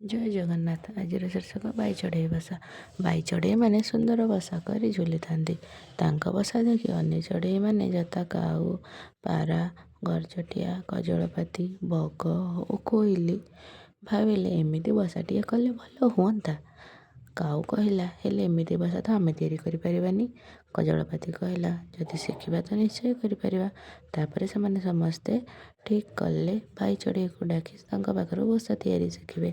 ଜୟ ଜଗନ୍ନାଥ। ଆଜିର ଶୀର୍ଷକ ବାଇ ଚଢ଼େଇ ବସା। ବାଇ ଚଢ଼େଇମାନେ ସୁନ୍ଦର ବସା କରି ଝୁଲିଥାନ୍ତି। ତାଙ୍କ ବସା ଦେଖି ଅନ୍ୟ ଚଢ଼େଇମାନେ ଯଥା କାଉ, ପାରା, ଗରଚଟିଆ, କଜଳପାତି, ବଗ ଓ କୋଇଲି ଭାବିଲେ ଏମିତି ବସାଟିଏ କଲେ ଭଲ ହୁଅନ୍ତା। କାଉ କହିଲା, ହେଲେ ଏମିତି ବସା ତ ଆମେ ତିଆରି କରିପାରିବାନି। କଜଳପାତି କହିଲା, ଯଦି ଶିଖିବା ତ ନିଶ୍ଚୟ କରିପାରିବା। ତାପରେ ସେମାନେ ସମସ୍ତେ ଠିକ୍ କଲେ ବାଇ ଚଢ଼େଇକୁ ଡାକି ତାଙ୍କ ପାଖରୁ ବସା ତିଆରି ଶିଖିବେ।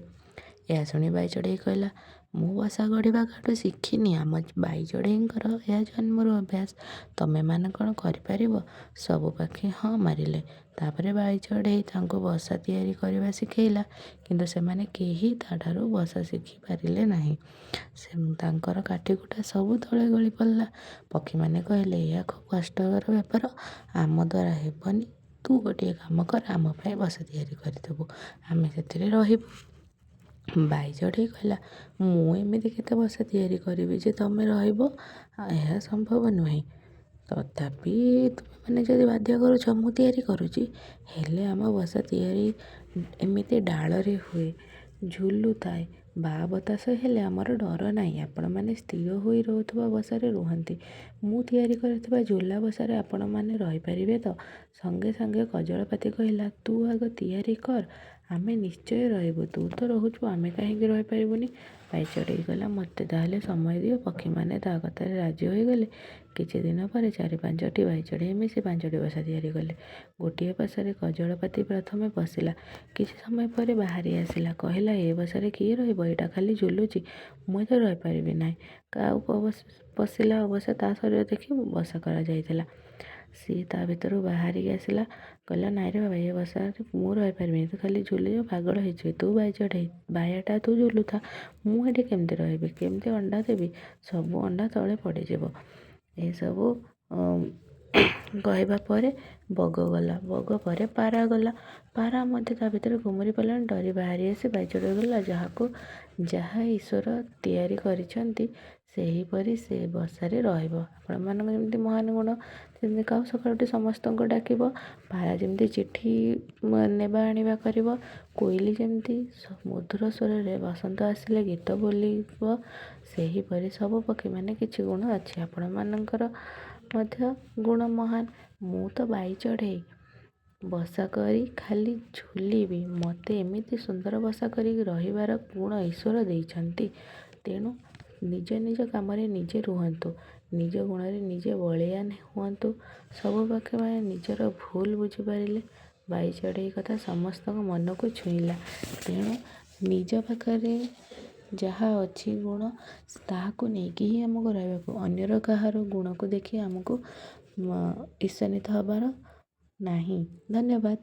ଏହା ଶୁଣି ବାଇ ଚଢ଼େଇ କହିଲା, ମୁଁ ବସା ଗଢ଼ିବା କାଠୁ ଶିଖିନି। ଆମ ବାଇ ଚଢ଼େଇଙ୍କର ଏହା ଜନ୍ମରୁ ଅଭ୍ୟାସ। ତମେମାନେ କ'ଣ କରିପାରିବ? ସବୁ ପାଖି ହଁ ମାରିଲେ। ତାପରେ ବାଇ ଚଢ଼େଇ ତାଙ୍କୁ ବସା ତିଆରି କରିବା ଶିଖେଇଲା। କିନ୍ତୁ ସେମାନେ କେହି ତାଠାରୁ ବସା ଶିଖି ପାରିଲେ ନାହିଁ। ତାଙ୍କର କାଠିକୁଟା ସବୁ ତଳେ ଗଳି ପଡ଼ିଲା। ପକ୍ଷୀମାନେ କହିଲେ, ଏହା ଖୁବ୍ କଷ୍ଟକର ବେପାର, ଆମ ଦ୍ୱାରା ହେବନି। ତୁ ଗୋଟିଏ କାମ କର, ଆମ ପାଇଁ ବସା ତିଆରି କରିଦେବୁ, ଆମେ ସେଥିରେ ରହିବୁ। ବାଇ ଚଢ଼େଇ କହିଲା, ମୁଁ ଏମିତି କେତେ ବସା ତିଆରି କରିବି ଯେ ତମେ ରହିବ? ଏହା ସମ୍ଭବ ନୁହେଁ। ତଥାପି ତୁମେମାନେ ଯଦି ବାଧ୍ୟ କରୁଛ, ମୁଁ ତିଆରି କରୁଛି। ହେଲେ ଆମ ବସା ତିଆରି ଏମିତି ଡାଳରେ ହୁଏ, ଝୁଲୁଥାଏ। ବାଆ ବତାସ ହେଲେ ଆମର ଡର ନାହିଁ। ଆପଣମାନେ ସ୍ଥିର ହୋଇ ରହୁଥିବା ବସାରେ ରୁହନ୍ତି। ମୁଁ ତିଆରି କରିଥିବା ଝୁଲା ବସାରେ ଆପଣମାନେ ରହିପାରିବେ ତ? ସଙ୍ଗେ ସଙ୍ଗେ କଜଳପାତି କହିଲା, ତୁ ଆଗ ତିଆରି କର, ଆମେ ନିଶ୍ଚୟ ରହିବୁ। ତୁ ତ ରହୁଛୁ, ଆମେ କାହିଁକି ରହିପାରିବୁନି? ବାଇ ଚଢ଼େଇ କହିଲା, ମୋତେ ତାହେଲେ ସମୟ ଦିଅ। ପକ୍ଷୀମାନେ ତା କଥାରେ ରାଜି ହୋଇଗଲେ। କିଛି ଦିନ ପରେ 4-5ଟି ବାଇ ଚଢ଼େଇ ମିଶି 5ଟି ବସା ତିଆରି କଲେ। ଗୋଟିଏ ବସାରେ କଜଳପାତି ପ୍ରଥମେ ପଶିଲା। କିଛି ସମୟ ପରେ ବାହାରି ଆସିଲା। କହିଲା, ଏ ବସାରେ କିଏ ରହିବ? ଏଇଟା ଖାଲି ଝୁଲୁଛି, ମୁଁ ଏଥିରେ ରହିପାରିବି ନାହିଁ। କାଉ ପଶିଲା। ଅବଶ୍ୟ ତା ଶରୀର ଦେଖି ବସା କରାଯାଇଥିଲା। ସିଏ ତା ଭିତରୁ ବାହାରିକି ଆସିଲା। କହିଲା, ନାଇଁରେ ବାବା, ଏ ବସାରେ ମୁଁ ରହିପାରିବିନି। ତୁ ଖାଲି ଝୁଲିଛୁ, ପାଗଳ ହେଇଯିବି। ତୁ ବାଇ ଚଢ଼େଇ, ବାୟାଟା ତୁ ଝୁଲୁଥା। ମୁଁ ଏଠି କେମିତି ରହିବି? କେମିତି ଅଣ୍ଡା ଦେବି? ସବୁ ଅଣ୍ଡା ତଳେ ପଡ଼ିଯିବ। ଏସବୁ କହିବା ପରେ ବଗ ଗଲା। ବଗ ପରେ ପାରା ଗଲା। ପାରା ମଧ୍ୟ ତା ଭିତରେ ଘୁମୁରି ପଡ଼ିଲାଣି। ଡରି ବାହାରି ଆସି ବାଇ ଚଢ଼େଇ ଗଲା, ଯାହା ଈଶ୍ୱର ତିଆରି କରିଛନ୍ତି ସେହିପରି ସେ ବସାରେ ରହିବ। ଆପଣମାନଙ୍କ ଯେମିତି ମହାନ ଗୁଣ, ସେମିତି କାଉ ସକାଳୁ ଉଠି ସମସ୍ତଙ୍କୁ ଡାକିବ। ପାରା ଯେମିତି ଚିଠି ନେବା ଆଣିବା କରିବ। କୋଇଲି ଯେମିତି ମଧୁର ସ୍ୱରରେ ବସନ୍ତ ଆସିଲେ ଗୀତ ବୋଲିବ। ସେହିପରି ସବୁ ପକ୍ଷୀମାନେ କିଛି ଗୁଣ ଅଛି। ଆପଣମାନଙ୍କର ମଧ୍ୟ ଗୁଣ ମହାନ। ମୁଁ ତ ବାଇ ଚଢ଼େଇ, ବସା କରି ଖାଲି ଝୁଲିବି। ମୋତେ ଏମିତି ସୁନ୍ଦର ବସା କରିକି ରହିବାର ଗୁଣ ଈଶ୍ୱର ଦେଇଛନ୍ତି। ତେଣୁ ନିଜ ନିଜ କାମରେ ନିଜେ ରୁହନ୍ତୁ, ନିଜ ଗୁଣରେ ନିଜେ ବଳିୟାନ ହୁଅନ୍ତୁ। ସବୁ ପକ୍ଷୀମାନେ ନିଜର ଭୁଲ ବୁଝିପାରିଲେ। ବାଇ ଚଢ଼େଇ କଥା ସମସ୍ତଙ୍କ ମନକୁ ଛୁଇଁଲା। ତେଣୁ ନିଜ ପାଖରେ ଯାହା ଅଛି ଗୁଣ, ତାହାକୁ ନେଇକି ହିଁ ଆମକୁ ରହିବାକୁ। ଅନ୍ୟର କାହାର ଗୁଣକୁ ଦେଖି ଆମକୁ ଈର୍ଷାନ୍ୱିତ ହେବାର ନାହିଁ। ଧନ୍ୟବାଦ।